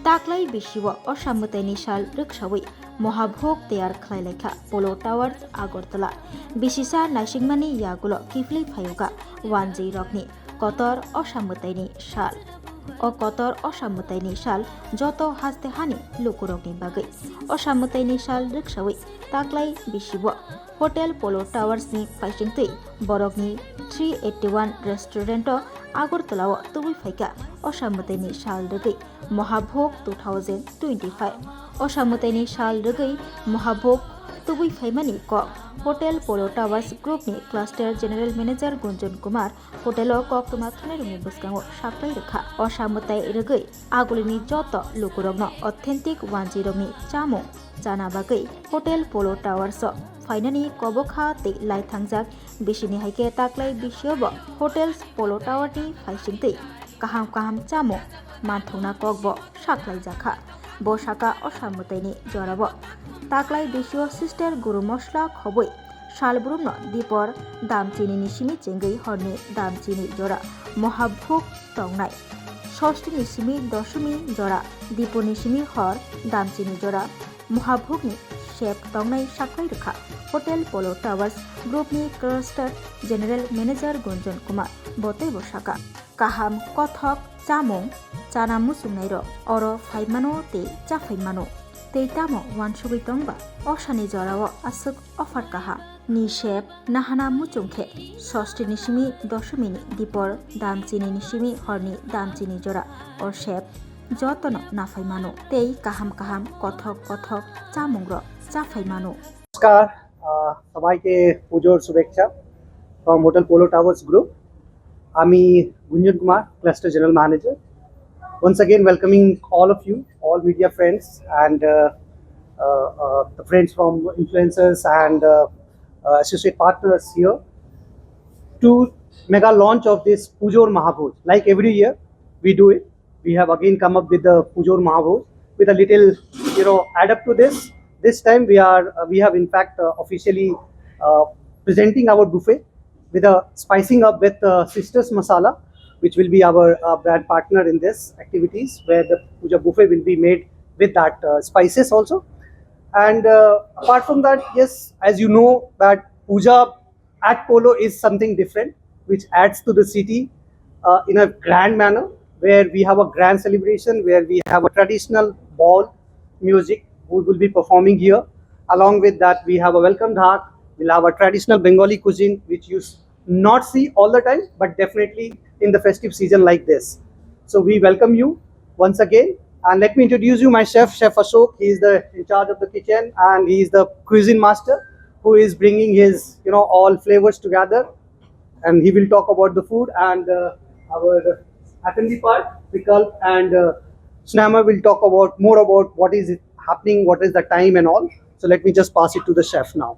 ताक्लाई बिशिव असामतायनि साल रोखसावै महाभोग तैयार खालायलायखा पोलो towers Agartala बिसिसा नाइसिंमानि यागुल किफली फायुगा वानजै रकनि Qatar असामतायनि साल कतर असामतायनि साल जत हास्ते हानि लुकुरकनि बागै असामतायनि साल रोखसावै ताक्लाई बिशिव होटेल पोलो टावार्सनि फाइसिंतै बरकनि 381 रेस्टुरेंट आगरतलाव तुबुई फाइका असामतायनि साल रगै महाभोग 2025 असामतायनि साल रगै महाभोग तुबुई फाइमानि क होटेल पोलो टावार्स ग्रुपनि cluster general manager Gunjan Kumar hotel कक्टमा थुनायरुमनि बसकांगो साप्लाय रेखा असामताय रगै आगुलिनि जत लुकुरगन अथेन्टिक वानजिरगनि चामुं जाना बागै होटेल पोलो टावार्स फाइनानि कबखा ते लाइथांजाक बिसिनि हाइके ताक्लाई बिसियोब होटेल्स पोलो टावारनि फाइसिंतै काहाम काहाम चामुं मानथौना ककब साख्लाय जाखा बसाका असामतायनि जराब ताक्लाई बिसियो सिस्टर गुरु मस्ला खबै सालब्रुमन दीपर दामचिनी सिमी चेंगै हरनि दामचिनी जरा महाभोग तंगनाय षष्ठी सिमी दशमी जरा दीपनि सिमी हर दामचिनी जरा महाभोगनि शेप तंगनाय साख्लाय रेखा होटेल पोलो टावार्स ग्रुपनि cluster general manager Gunjan Kumar बतै बसाका काहाम कथक चामुं चाना मुसुंनाय र अर फाइमानो ते चाफाइमानो ते तामो वानसुबै तंबा असानि जराव आसुक अफार काहा नि शेप नाहाना मुचुंखे षष्ठी निसिमी दशमीनि दीपर दामचिनी निसिमी हरनि दामचिनी जरा और शेप जतन नाफाइमानो तेई काहाम काहाम कथक कथक चामुं र चाफाइमानो। नमस्कार सबाइके पुजोर शुभेच्छा from hotel polo towers group. আমি Gunjan Kumar, Cluster General Manager. Once again, welcoming all of you, all media friends and the friends from influencers and associate partners here to mega launch of this Pujor Mahabhoj. Like every year, we do it. We have again come up with the Pujor Mahabhoj with a little, add up to this. This time we have in fact officially presenting our buffet with a spicing up with Sisters Masala, which will be our brand partner in this activities, where the puja buffet will be made with that spices also. And apart from that, yes, as you know, that puja at Polo is something different, which adds to the city in a grand manner, where we have a grand celebration, where we have a traditional ball music who will be performing here. Along with that, we have a welcome dhak. We'll have a traditional Bengali cuisine, which you not see all the time, but definitely in the festive season like this. So we welcome you once again, and let me introduce you my chef, Chef Ashok. He is in charge of the kitchen, and he is the cuisine master who is bringing his all flavors together, and he will talk about the food. And our attendee part, Vikalp and Snammer will talk more about what is happening, what is the time and all. So let me just pass it to the chef now.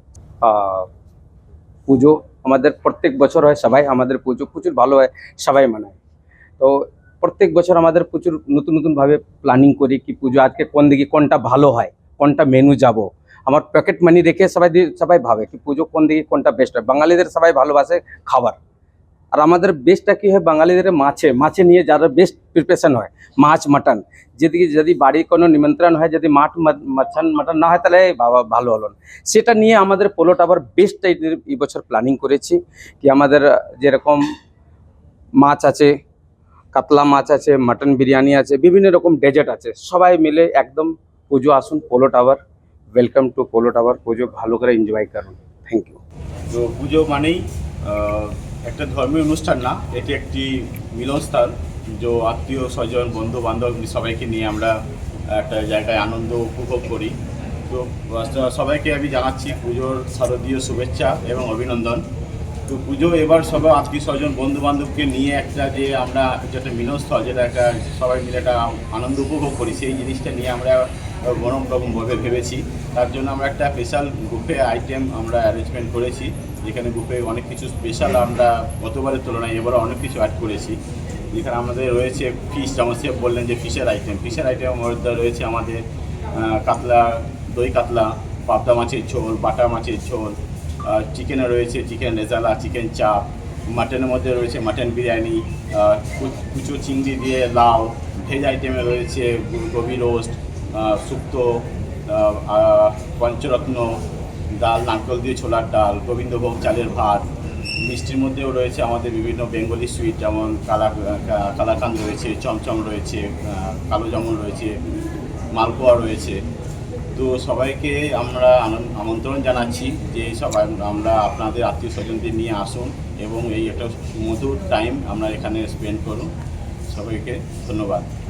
পুজো আমাদের প্রত্যেক বছর হয়, সবাই আমাদের পুজো প্রচুর ভালো হয়, সবাই মানায়। তো প্রত্যেক বছর আমাদের প্রচুর নতুন নতুনভাবে প্ল্যানিং করি কি পুজো আজকে কোন দিকে কোনটা ভালো হয়, কোনটা মেনু যাব। আমার পকেট মানি রেখে সবাই ভাবে কি পুজো কোন দিকে কোনটা বেস্ট হয়। বাঙালিদের সবাই ভালোবাসে খাবার, আর আমাদের বেস্টটা কি হয় বাঙালিদের মাছে নিয়ে যারা বেস্ট প্রিপারেশন হয় মাছ মাটন। যদি বাড়ির কোনো নিমন্ত্রণ হয়, যদি মাটন না হয় তাহলে বাবা ভালো হলো না। সেটা নিয়ে আমাদের পোলো টাওয়ার বেস্ট এই বছর প্ল্যানিং করেছি কি আমাদের যেরকম মাছ আছে, কাতলা মাছ আছে, মাটন বিরিয়ানি আছে, বিভিন্ন রকম ডেজার্ট আছে, সবাই মিলে একদম পুজো আসুন polo tower. Welcome to polo tower. Puja ভালো করে এনজয় করুন। Thank you. তো পুজো মানেই একটা ধর্মীয় অনুষ্ঠান না, এটি একটি মিলনস্থল। যে আত্মীয় স্বজন বন্ধু বান্ধব সবাইকে নিয়ে আমরা একটা জায়গায় আনন্দ উপভোগ করি। তো সবাইকে আমি জানাচ্ছি পুজোর শারদীয় শুভেচ্ছা এবং অভিনন্দন। তো পুজো এবার সবাই আত্মীয় স্বজন বন্ধু বান্ধবকে নিয়ে একটা যে আমরা যেটা মিলনস্থল, যেটা একটা সবাই মিলে একটা আনন্দ উপভোগ করি, সেই জিনিসটা নিয়ে আমরা বরং রকমভাবে ভেবেছি। তার জন্য আমরা একটা স্পেশাল বুফে আইটেম আমরা অ্যারেঞ্জমেন্ট করেছি, যেখানে বুফে অনেক কিছু স্পেশাল আমরা গতবারের তুলনায় এবারে অনেক কিছু অ্যাড করেছি। যেখানে আমাদের রয়েছে ফিশ, যেমন সে বললেন যে ফিশের আইটেম মধ্যে রয়েছে আমাদের কাতলা, দই কাতলা, পাবদা মাছের ঝোল, বাটা মাছের ঝোল, চিকেনে রয়েছে চিকেন রেজালা, চিকেন চাপ, মাটনের মধ্যে রয়েছে মাটন বিরিয়ানি, কুচো চিংড়ি দিয়ে লাউ, ভেজ আইটেমে রয়েছে গোবি রোস্ট, শুক্তো, পঞ্চরত্ন ডাল, নারকেল দিয়ে ছোলার ডাল, গোবিন্দভোগ চালের ভাত। মিষ্টির মধ্যেও রয়েছে আমাদের বিভিন্ন বেঙ্গলি সুইট, যেমন কালাকান্দ রয়েছে, চমচম রয়েছে, কালো জামুন রয়েছে, মালপোয়া রয়েছে। তো সবাইকে আমরা আমন্ত্রণ জানাচ্ছি যে সবাই আমরা আপনাদের আত্মীয় স্বজনদের নিয়ে আসুন এবং এই একটা মধুর টাইম আমরা এখানে স্পেন্ড করুন। সবাইকে ধন্যবাদ।